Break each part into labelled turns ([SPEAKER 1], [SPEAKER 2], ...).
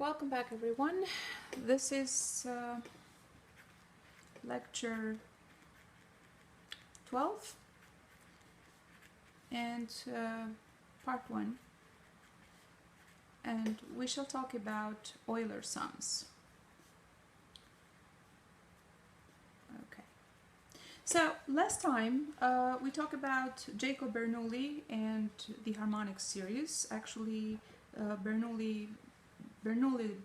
[SPEAKER 1] Welcome back, everyone. This is lecture 12 and part 1, and we shall talk about Euler sums. Okay, so last time we talked about Jacob Bernoulli and the harmonic series. Actually, Bernoulli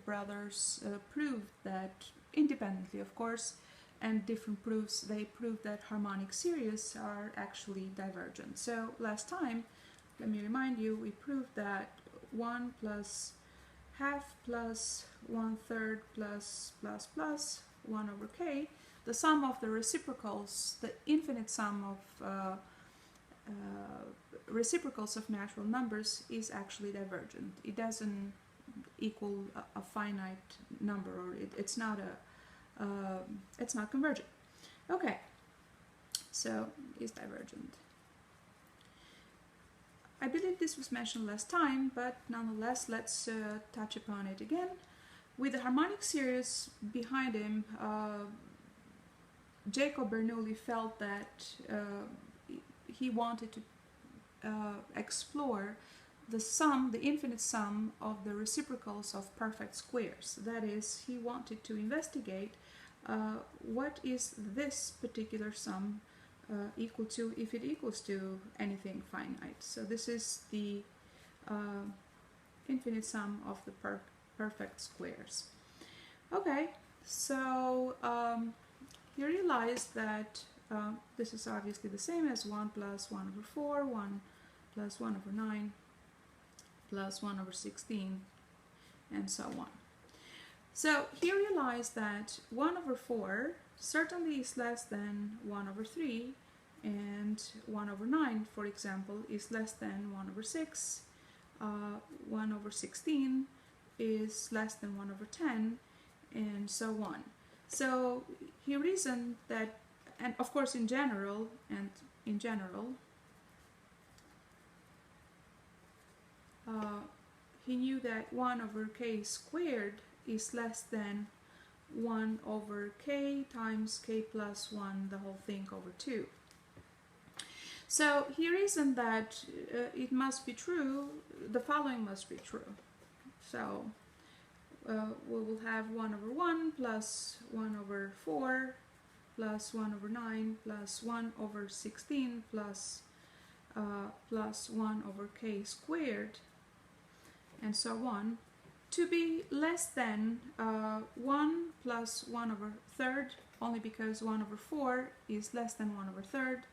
[SPEAKER 1] brothers proved that, independently of course, and different proofs, they proved that harmonic series are actually divergent. So last time, let me remind you, we proved that 1 plus half plus 1/3 plus 1 over k, the sum of the reciprocals, the infinite sum of reciprocals of natural numbers is actually divergent. It doesn't equal a finite number, or it's not convergent. Okay, so it's divergent. I believe this was mentioned last time, but nonetheless, let's touch upon it again. With the harmonic series behind him, Jacob Bernoulli felt that he wanted to explore the infinite sum of the reciprocals of perfect squares. That is, he wanted to investigate what is this particular sum equal to, if it equals to anything finite. So this is the infinite sum of the perfect squares. Okay, so you realize that this is obviously the same as 1 plus 1 over 4, 1 plus 1 over 9, plus 1 over 16, and so on. So he realized that 1 over 4 certainly is less than 1 over 3, and 1 over 9, for example, is less than 1 over 6, 1 over 16 is less than 1 over 10, and so on. So he reasoned that, and of course in general, he knew that 1 over k squared is less than 1 over k times k plus 1, the whole thing, over 2. So he reasoned that it must be true, the following must be true. So we will have 1 over 1 plus 1 over 4 plus 1 over 9 plus 1 over 16 plus 1 over k squared, and so on, to be less than 1 plus 1 over third, only because 1 over 4 is less than 1 over third.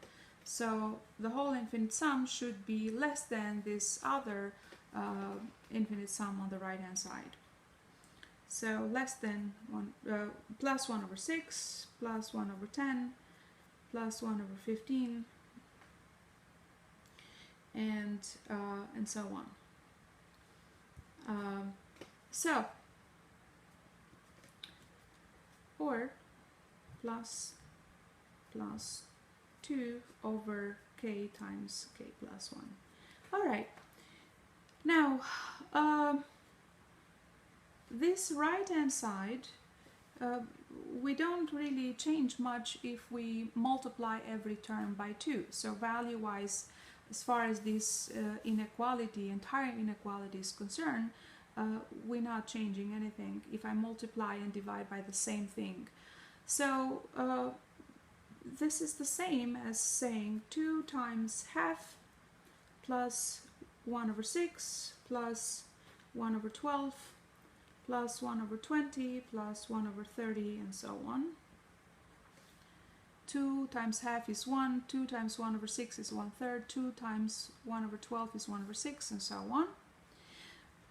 [SPEAKER 1] So the whole infinite sum should be less than this other infinite sum on the right hand side. So less than 1, plus 1 over 6, plus 1 over 10, plus 1 over 15, and so on. Or plus 2 over k times k plus 1. All right. Now, this right-hand side, we don't really change much if we multiply every term by 2. So value-wise, as far as this entire inequality is concerned, we're not changing anything if I multiply and divide by the same thing. So this is the same as saying 2 times half plus 1 over 6 plus 1 over 12 plus 1 over 20 plus 1 over 30, and so on. 2 times half is 1, 2 times 1 over 6 is 1/3, 2 times 1 over 12 is 1 over 6, and so on.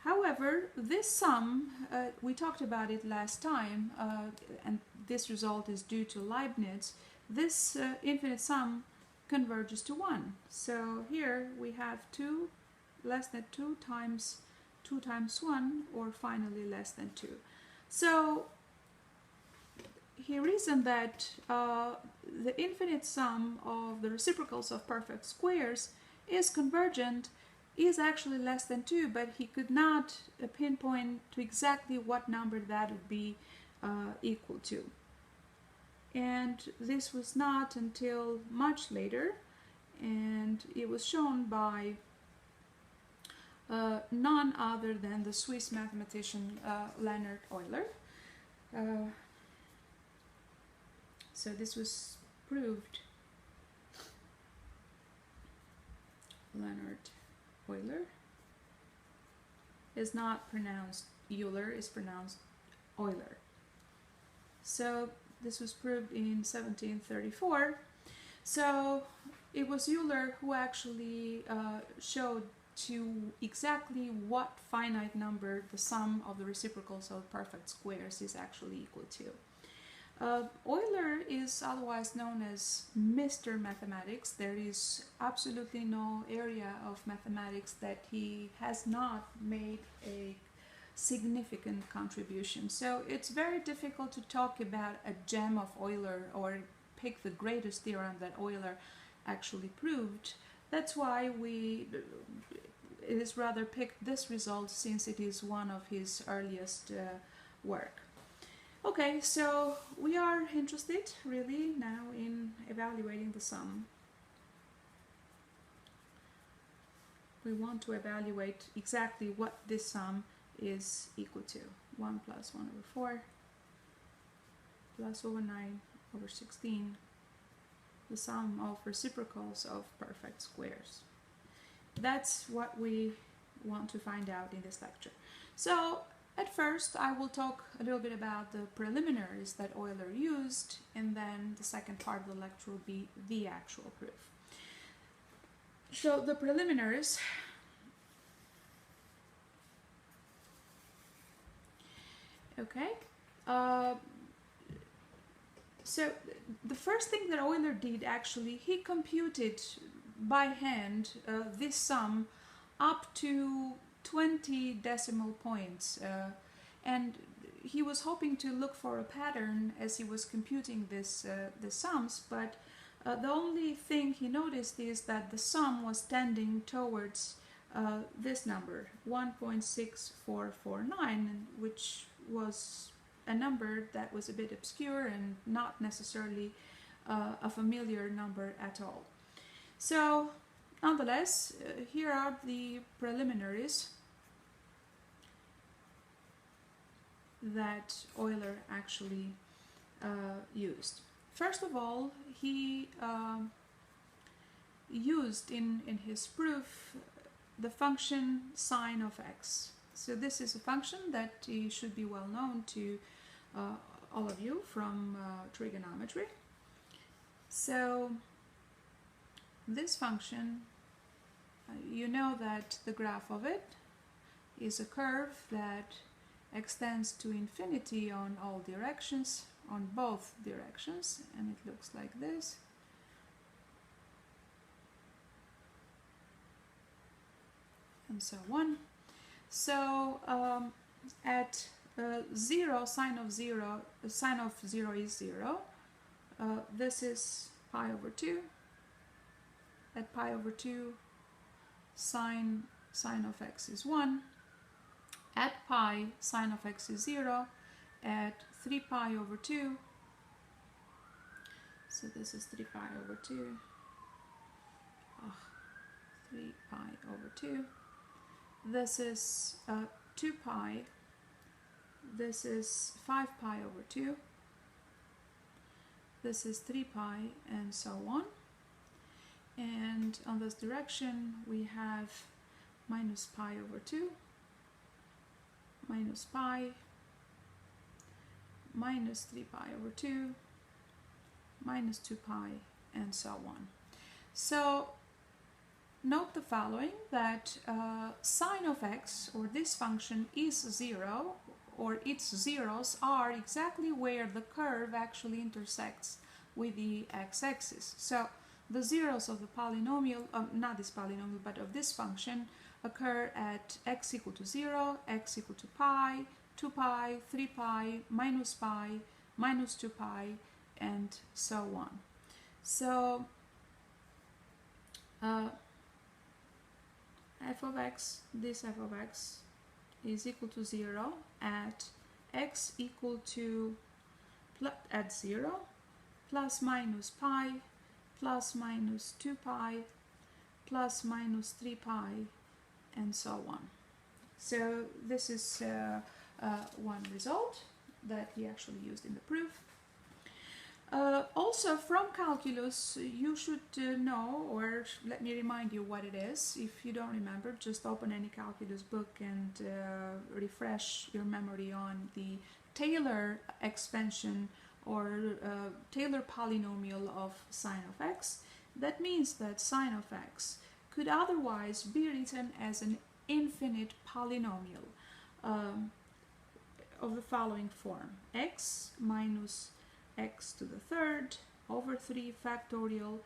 [SPEAKER 1] However, this sum, we talked about it last time, and this result is due to Leibniz. This infinite sum converges to 1. So here we have 2 less than 2 times 1, or finally less than 2. So he reasoned that the infinite sum of the reciprocals of perfect squares is convergent is actually less than 2, but he could not pinpoint to exactly what number that would be equal to. And this was not until much later, and it was shown by none other than the Swiss mathematician Leonhard Euler. So this was proved. Leonhard Euler is not pronounced Euler, is pronounced Euler. So this was proved in 1734. So it was Euler who actually showed to exactly what finite number the sum of the reciprocals of perfect squares is actually equal to. Euler is otherwise known as Mr. Mathematics. There is absolutely no area of mathematics that he has not made a significant contribution. So it's very difficult to talk about a gem of Euler or pick the greatest theorem that Euler actually proved. That's why it is rather picked this result, since it is one of his earliest work. Okay, so we are interested really now in evaluating the sum. We want to evaluate exactly what this sum is equal to. 1 plus 1 over 4 plus over 9 over 16, the sum of reciprocals of perfect squares. That's what we want to find out in this lecture. So at first, I will talk a little bit about the preliminaries that Euler used, and then the second part of the lecture will be the actual proof. So the preliminaries. Okay. So the first thing that Euler did, actually, he computed by hand this sum up to 20 decimal points, and he was hoping to look for a pattern as he was computing the sums, but the only thing he noticed is that the sum was tending towards this number, 1.6449, which was a number that was a bit obscure and not necessarily a familiar number at all. So nonetheless, here are the preliminaries that Euler actually used. First of all, he used in his proof the function sine of x. So this is a function that should be well known to all of you from trigonometry. So this function, you know that the graph of it is a curve that extends to infinity on all directions, on both directions, and it looks like this. And so on. So at 0, sine of 0 is 0. This is pi over 2. At pi over 2, sine of x is 1. At pi, sine of x is 0. At 3 pi over 2, so this is 3 pi over 2. 3 pi over 2. This is 2 pi. This is 5 pi over 2. This is 3 pi, and so on. And on this direction, we have minus pi over 2, minus pi, minus 3 pi over 2, minus 2 pi, and so on. So note the following, that sine of x, or this function, is 0, or its zeros are exactly where the curve actually intersects with the x-axis. So the zeros of the polynomial, not this polynomial, but of this function, occur at x equal to 0, x equal to pi, 2 pi, 3 pi, minus 2 pi, and so on. So f of x, this f of x is equal to 0 at x equal to at 0 plus minus pi plus minus 2 pi plus minus 3 pi and so on. So this is one result that we actually used in the proof. Also from calculus you should know, or let me remind you what it is. If you don't remember, just open any calculus book and refresh your memory on the Taylor expansion or Taylor polynomial of sine of x. That means that sine of x could otherwise be written as an infinite polynomial of the following form: x minus x to the third over 3 factorial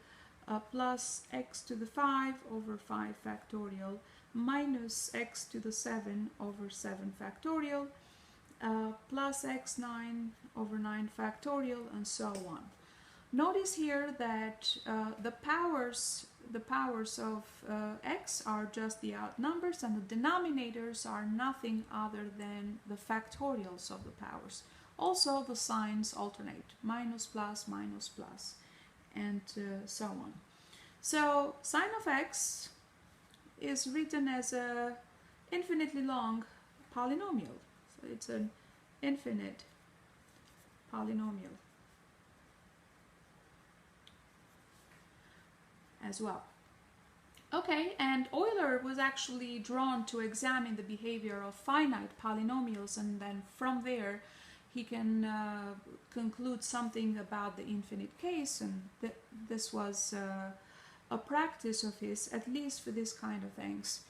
[SPEAKER 1] plus x to the 5 over 5 factorial minus x to the 7 over 7 factorial plus x9 over 9 factorial and so on. Notice here that the powers of x are just the odd numbers, and the denominators are nothing other than the factorials of the powers. Also the signs alternate, minus plus, and so on. So sine of x is written as a infinitely long polynomial. So it's an infinite polynomial as well. Okay, and Euler was actually drawn to examine the behavior of finite polynomials, and then from there he can conclude something about the infinite case, and this was a practice of his, at least for this kind of things.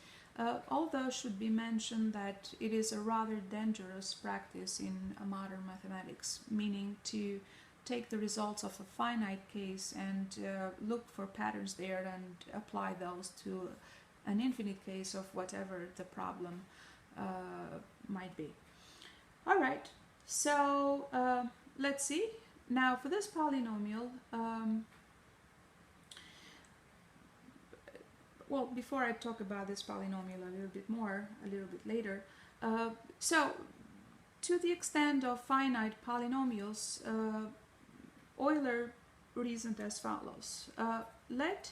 [SPEAKER 1] Although should be mentioned that it is a rather dangerous practice in modern mathematics, meaning to take the results of a finite case and look for patterns there and apply those to an infinite case of whatever the problem might be. All right, so let's see. Now for this polynomial, well, before I talk about this polynomial a little bit more, a little bit later, so to the extent of finite polynomials, Euler reasoned as follows. Let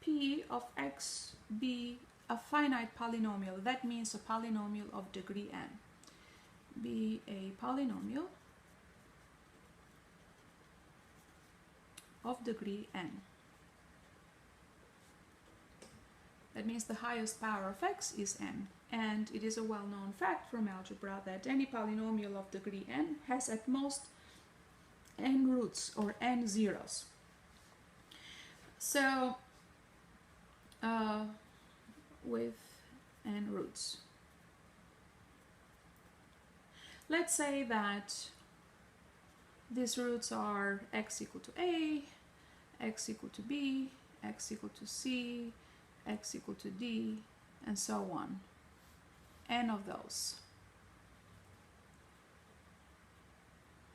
[SPEAKER 1] p of x be a finite polynomial. That means a polynomial of degree n. Be a polynomial of degree n. That means the highest power of x is n. And it is a well-known fact from algebra that any polynomial of degree n has at most n roots or n zeros. So with n roots, let's say that these roots are x equal to a, x equal to b, x equal to c, x equal to d, and so on. N of those.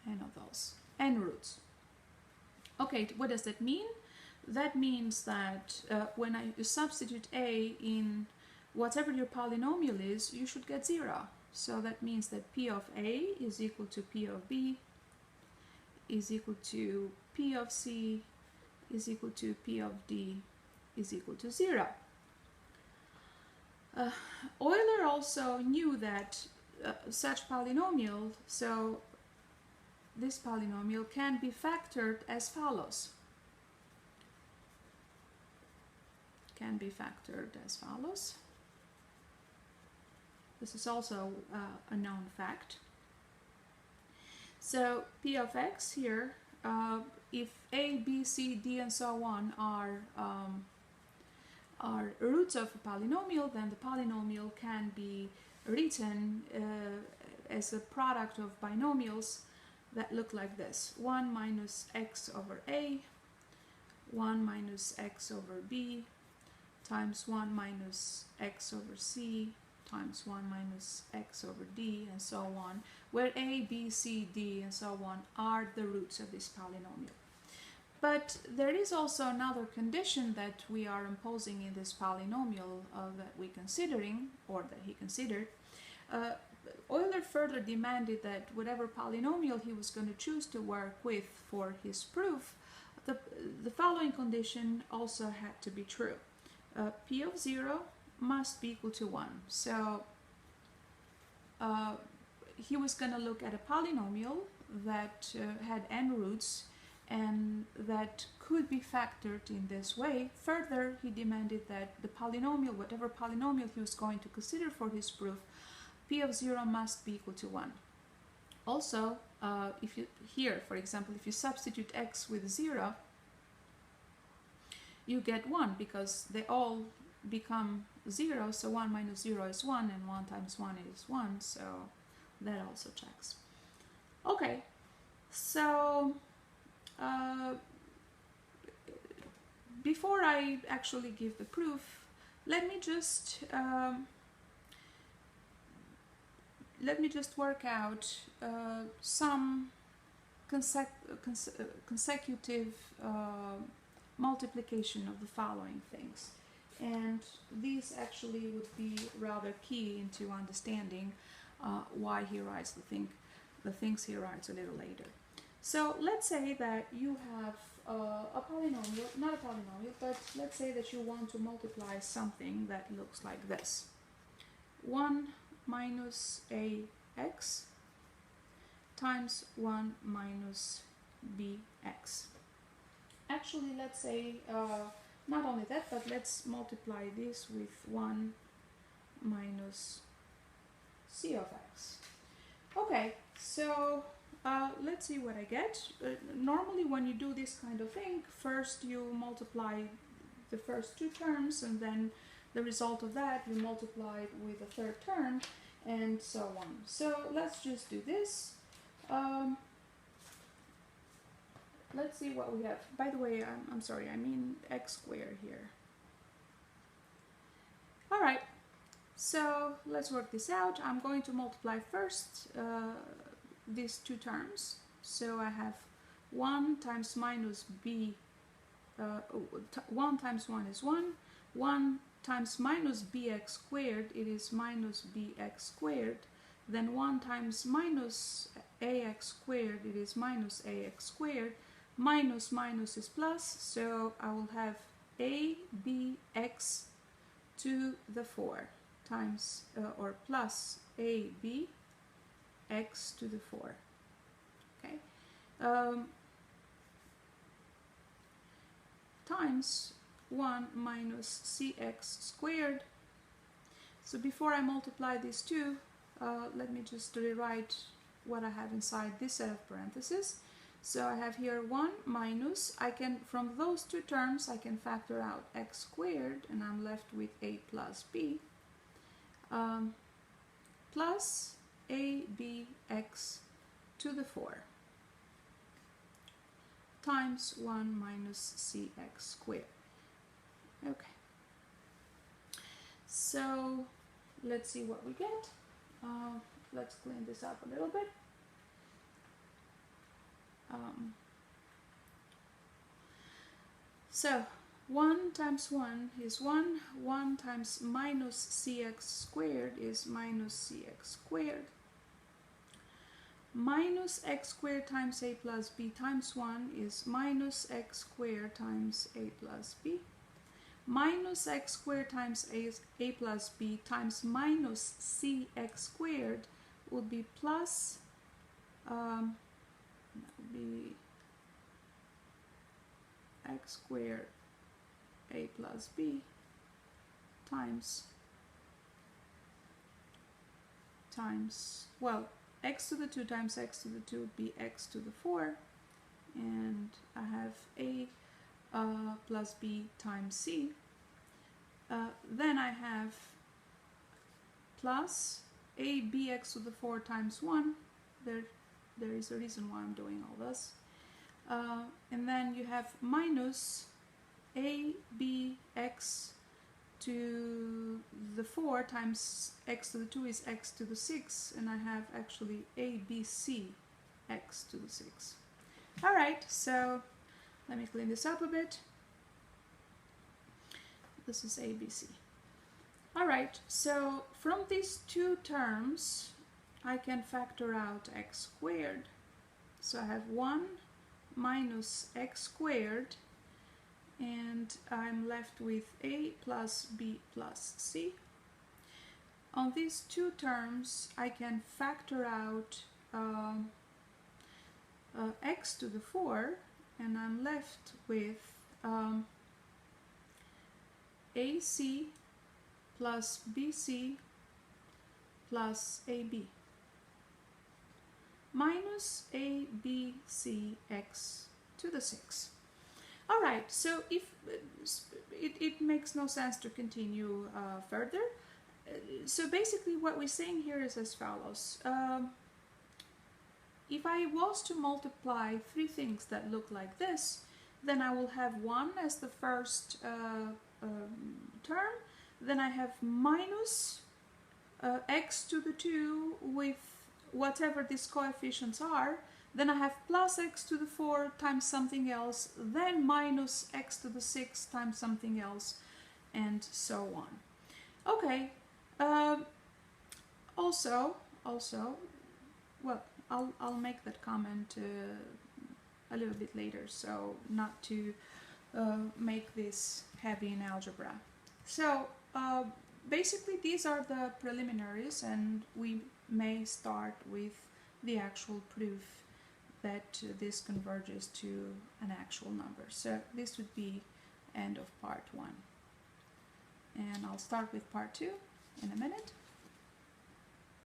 [SPEAKER 1] N of those. N roots. Okay, what does that mean? That means that when you substitute a in whatever your polynomial is, you should get 0. So that means that p of a is equal to p of b is equal to p of c is equal to p of d is equal to 0. Euler also knew that such polynomial, so this polynomial can be factored as follows. Can be factored as follows. This is also a known fact. So p of x here, if a, b, c, d, and so on are roots of a polynomial, then the polynomial can be written as a product of binomials that look like this: 1 minus x over a, 1 minus x over b, times 1 minus x over c, times 1 minus x over d, and so on, where a, b, c, d, and so on are the roots of this polynomial. But there is also another condition that we are imposing in this polynomial that we're considering, or that he considered. Euler further demanded that whatever polynomial he was going to choose to work with for his proof, the following condition also had to be true. P of 0 must be equal to 1. So he was going to look at a polynomial that had n roots and that could be factored in this way. Further, he demanded that the polynomial, whatever polynomial he was going to consider for his proof, P of 0 must be equal to 1. Also, if you here, for example, if you substitute x with 0, you get 1 because they all become 0, so 1 minus 0 is 1 and 1 times 1 is 1, so that also checks. Okay, so before I actually give the proof, let me just work out some consecutive multiplication of the following things, and these actually would be rather key into understanding why he writes the things he writes a little later. So let's say that you have a polynomial, not a polynomial, but let's say that you want to multiply something that looks like this. 1 minus ax times 1 minus bx. Actually, let's say not only that, but let's multiply this with 1 minus c of x. Okay, so let's see what I get. Normally when you do this kind of thing, first you multiply the first two terms and then the result of that you multiply it with the third term and so on. So let's just do this. Let's see what we have. By the way, I'm sorry, I mean x squared here. Alright, so let's work this out. I'm going to multiply first these two terms. So I have 1 times minus b, 1 times 1 is 1, 1 times minus bx squared, it is minus bx squared, then 1 times minus ax squared, it is minus ax squared, minus minus is plus, so I will have abx to the 4 times, or plus ab x to the 4. Okay, times 1 minus cx squared. So before I multiply these two, let me just rewrite what I have inside this set of parentheses. So I have here 1 minus, I can, from those two terms, I can factor out x squared, and I'm left with a plus b, plus abx to the 4 times 1 minus cx squared. Okay, so let's see what we get. Let's clean this up a little bit. So 1 times 1 is 1, 1 times minus cx squared is minus cx squared, minus x squared times a plus b times 1 is minus x squared times a plus b, minus x squared times a plus b times minus cx squared would be plus, that would be x squared a plus b times, well, x to the 2 times x to the 2 would be x to the 4, and I have a plus b times c. Then I have plus a bx to the 4 times 1. There is a reason why I'm doing all this. And then you have minus a bx to the 4 times x to the 2 is x to the 6, and I have actually abc x to the 6. Alright, so Let me clean this up a bit. This is ABC. All right, so from these two terms, I can factor out x squared. So I have 1 minus x squared, and I'm left with a plus b plus c. On these two terms, I can factor out x to the 4, and I'm left with AC plus BC plus AB minus ABCX to the 6. All right, so if it makes no sense to continue further. So basically what we're saying here is as follows. If I was to multiply three things that look like this, then I will have 1 as the first term, then I have minus x to the 2 with whatever these coefficients are, then I have plus x to the 4 times something else, then minus x to the 6 times something else, and so on. Okay, also, well, I'll make that comment a little bit later, so not to make this heavy in algebra. So basically these are the preliminaries, and we may start with the actual proof that this converges to an actual number. So this would be end of part 1. And I'll start with part 2 in a minute.